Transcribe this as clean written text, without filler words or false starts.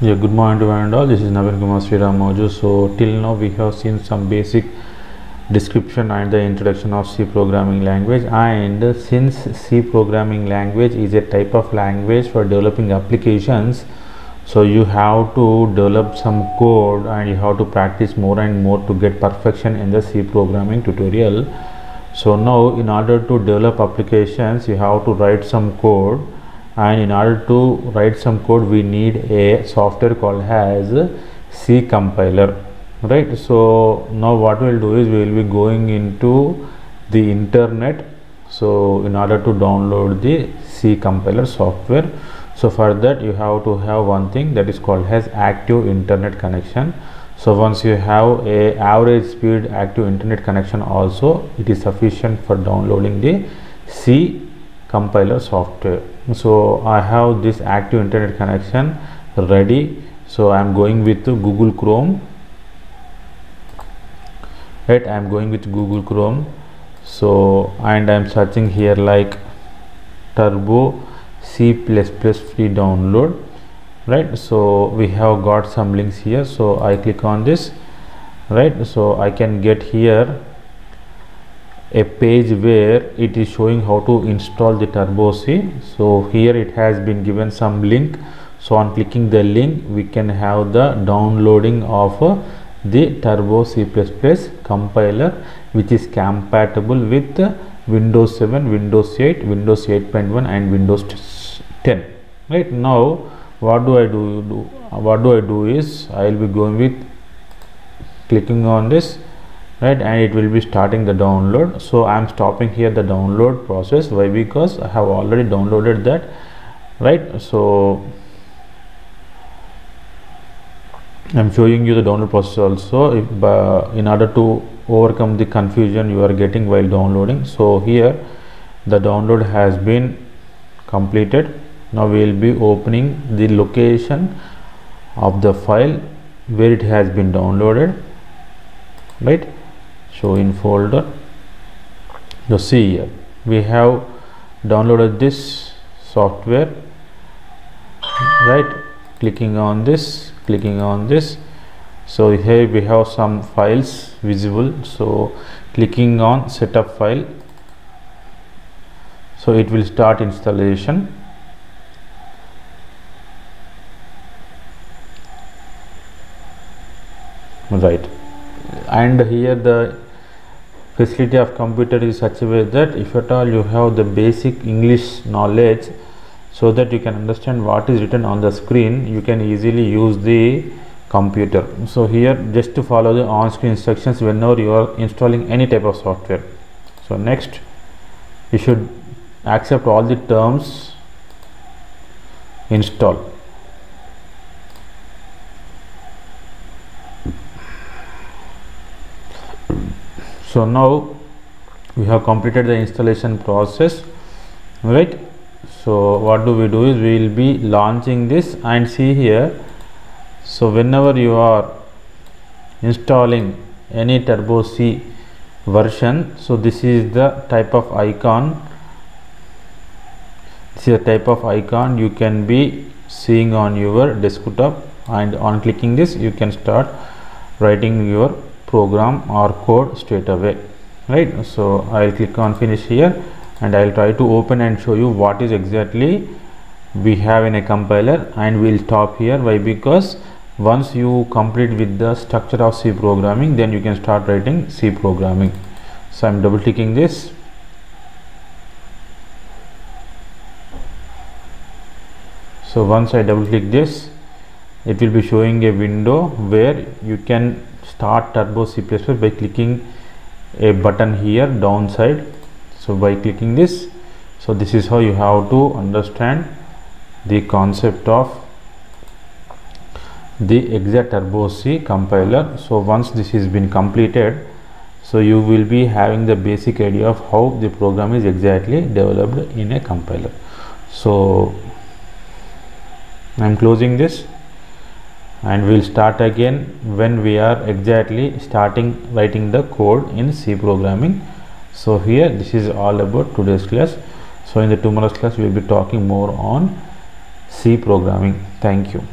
Yeah, good morning to one and all. This is Navin Kumar Sriram Moju. So till now we have seen some basic description and the introduction of C programming language, and since C programming language is a type of language for developing applications, so you have to develop some code and you have to practice more and more to get perfection in the C programming tutorial. So now in order to develop applications you have to write some code, and in order to write some code we need a software called as C compiler, right? So now what we'll do is we will be going into the internet, so in order to download the C compiler software. So for that you have to have one thing that is called as active internet connection. So once you have a average speed active internet connection also, it is sufficient for downloading the C compiler software. So I have this active internet connection ready, so I am going with Google Chrome, right? I am going with Google Chrome, so and I am searching here like Turbo C++ free download, right? So we have got some links here, so I click on this, right? So I can get here a page where it is showing how to install the Turbo C. So here it has been given some link, so on clicking the link we can have the downloading of the Turbo C++ compiler, which is compatible with Windows 7, Windows 8, Windows 8.1 and Windows 10. Right now what do I do is I will be going with clicking on this, right, and it will be starting the download. So I am stopping here the download process. Why? Because I have already downloaded that, right? So I am showing you the download process also, if, in order to overcome the confusion you are getting while downloading. So here the download has been completed. Now we will be opening the location of the file where it has been downloaded, right? Show in folder. You see here we have downloaded this software, right? Clicking on this, so here we have some files visible, so clicking on setup file, so it will start installation, right? And here the facility of computer is such a way that if at all you have the basic English knowledge, so that you can understand what is written on the screen, you can easily use the computer. So here just to follow the on-screen instructions whenever you are installing any type of software. So next you should accept all the terms, install. So now we have completed the installation process, right? So what do? Is we will be launching this, and see here, so whenever you are installing any Turbo C version, so this is the type of icon, you can be seeing on your desktop, and on clicking this you can start writing your program or code straight away, right? So I will click on finish here, and I will try to open and show you what is exactly we have in a compiler, and we will stop here. Why? Because once you complete with the structure of C programming, then you can start writing C programming. So I am double clicking this, so once I double click this, it will be showing a window where you can start Turbo C++ by clicking a button here downside. So by clicking this, so this is how you have to understand the concept of the exact Turbo C compiler. So once this has been completed, so you will be having the basic idea of how the program is exactly developed in a compiler. So I am closing this, and we will start again when we are exactly starting writing the code in C programming. So here this is all about today's class. So in the tomorrow's class we will be talking more on C programming. Thank you.